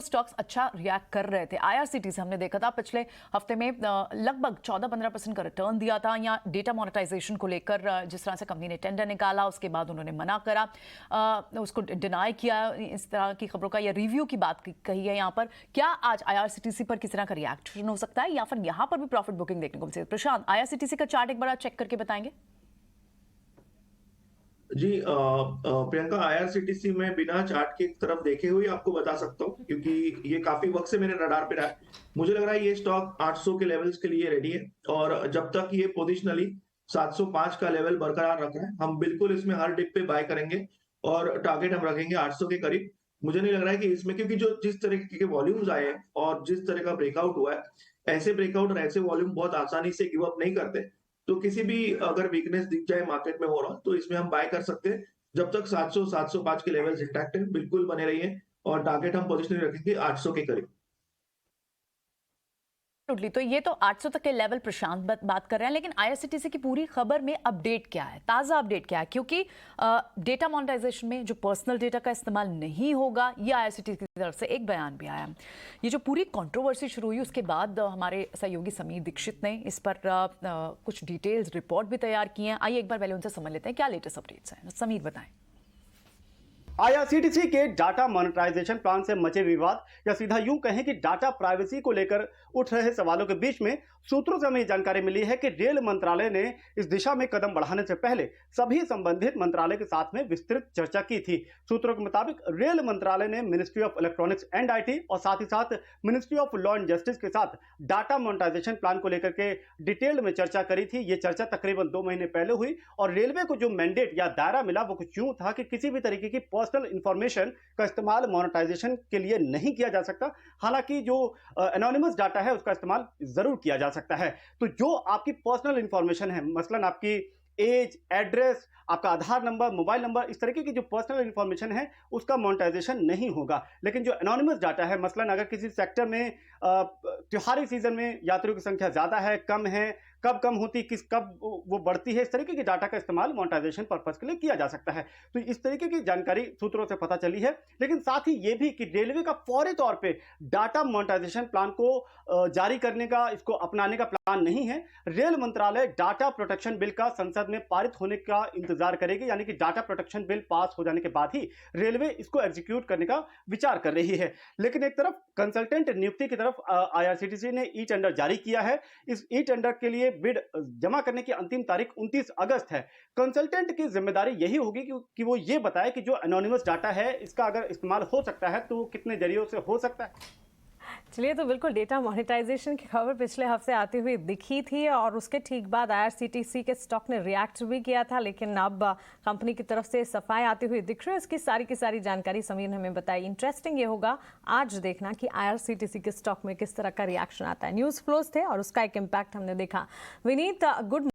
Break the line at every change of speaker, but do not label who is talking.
Stocks अच्छा react कर रहे थे। आईआरसीटीसी हमने देखा था पिछले हफ्ते में लगभग 14-15% का रिटर्न दिया था। या डेटा मोनेटाइजेशन को लेकर जिस तरह से कंपनी ने टेंडर निकाला, उसके बाद उन्होंने मना करा, उसको डिनाई किया, इस तरह की खबरों का या रिव्यू की बात कही है यहाँ पर। क्या आज आईआरसीटीसी पर किस तरह का रिएक्शन हो सकता है या फिर यहाँ पर भी प्रॉफिट बुकिंग देखने को मिलती है? प्रशांत, आईआरसीटीसी का चार्ट एक बार चेक करके बताएंगे।
जी प्रियंका, आईआरसीटीसी में बिना चार्ट की तरफ देखे हुए आपको बता सकता हूँ, क्योंकि ये काफी वक्त से मेरे रडार पे रहा है। मुझे लग रहा है ये स्टॉक 800 के लेवल्स के लिए रेडी है, और जब तक ये पोजिशनली 705 का लेवल बरकरार रख रहा है, हम बिल्कुल इसमें हर डिप पे बाय करेंगे और टारगेट हम रखेंगे 800 के करीब। मुझे नहीं लग रहा है कि इसमें, क्योंकि जो जिस तरीके के वॉल्यूम्स आए हैं और जिस तरह का ब्रेकआउट हुआ है, ऐसे ब्रेकआउट और ऐसे वॉल्यूम बहुत आसानी से गिव अप नहीं करते। तो किसी भी अगर वीकनेस दिख जाए मार्केट में हो रहा, तो इसमें हम बाय कर सकते हैं। जब तक 700 705 के लेवल्स इंटैक्ट है, बिल्कुल बने रहिए, और टारगेट हम पोजिशनली रखेंगे 800 के करीब।
तो ये तो 800 तक के लेवल प्रशांत बात कर रहे हैं, लेकिन आईआरसीटीसी की पूरी खबर में अपडेट क्या है, ताज़ा अपडेट क्या है? क्योंकि डेटा मोनेटाइजेशन में जो पर्सनल डेटा का इस्तेमाल नहीं होगा, ये आईआरसीटीसी की तरफ से एक बयान भी आया। ये जो पूरी कंट्रोवर्सी शुरू हुई, उसके बाद हमारे सहयोगी समीर दीक्षित ने इस पर कुछ डिटेल्स रिपोर्ट भी तैयार की हैं। आइए एक बार पहले उनसे समझ लेते हैं क्या लेटेस्ट अपडेट्स हैं। समीर बताएं।
आईआरसीटीसी के डाटा मोनेटाइजेशन प्लान से मचे विवाद, या सीधा यूं कहें कि डाटा प्राइवेसी को लेकर उठ रहे सवालों के बीच में सूत्रों से हमें जानकारी मिली है कि रेल मंत्रालय ने इस दिशा में कदम बढ़ाने से पहले सभी संबंधित मंत्रालय के साथ में विस्तृत चर्चा की थी। सूत्रों के मुताबिक रेल मंत्रालय ने ministry of electronics and IT और साथ ही साथ ministry of law and justice के साथ डाटा मोनेटाइजेशन प्लान को लेकर के डिटेल में चर्चा करी थी। ये चर्चा तकरीबन 2 महीने पहले हुई, और रेलवे को जो मैंडेट या दायरा मिला वो कुछ यूं था कि किसी भी तरीके की पर्सनल इंफॉर्मेशन का इस्तेमाल मोनेटाइजेशन के लिए नहीं किया जा सकता। हालांकि जो एनोनिमस डाटा है उसका इस्तेमाल जरूर किया जा सकता है। तो जो आपकी पर्सनल इंफॉर्मेशन है, मसलन आपकी एज, एड्रेस, आपका आधार नंबर, मोबाइल नंबर, इस तरीके की जो पर्सनल इंफॉर्मेशन है उसका मोनेटाइजेशन नहीं होगा। लेकिन जो एनोनिमस डाटा है, मसलन अगर किसी सेक्टर में त्योहारी सीजन में यात्रियों की संख्या ज्यादा है, कम है, कब कम होती, कब वो बढ़ती है, इस तरीके की डाटा का इस्तेमाल मोनेटाइजेशन पर्पस के लिए किया जा सकता है। तो इस तरीके की जानकारी सूत्रों से पता चली है। लेकिन साथ ही ये भी कि रेलवे का फौरी तौर पे डाटा मोनेटाइजेशन प्लान को जारी करने का, इसको अपनाने का प्लान नहीं है। रेल मंत्रालय डाटा प्रोटेक्शन बिल का संसद में पारित होने का इंतजार करेगी, यानी कि डाटा प्रोटेक्शन बिल पास हो जाने के बाद ही रेलवे इसको एग्जीक्यूट करने का विचार कर रही है। लेकिन एक तरफ कंसल्टेंट नियुक्ति की तरफ आईआरसीटीसी ने ई टेंडर जारी किया है। इस ई टेंडर के लिए बिड जमा करने की अंतिम तारीख 29 अगस्त है। कंसल्टेंट की जिम्मेदारी यही होगी कि वो ये बताए कि जो एनोनिमस डाटा है इसका अगर इस्तेमाल हो सकता है तो वो कितने जरियों से हो सकता है।
चलिए, तो बिल्कुल डेटा मोनेटाइजेशन की खबर पिछले हफ्ते आती हुई दिखी थी और उसके ठीक बाद आईआरसीटीसी के स्टॉक ने रिएक्ट भी किया था, लेकिन अब कंपनी की तरफ से सफाई आती हुई दिख रही है। इसकी सारी की सारी जानकारी समीर ने हमें बताई। इंटरेस्टिंग ये होगा आज देखना कि आईआरसीटीसी के स्टॉक में किस तरह का रिएक्शन आता है। न्यूज़ फ्लोज थे और उसका एक इम्पैक्ट हमने देखा। विनीत, गुड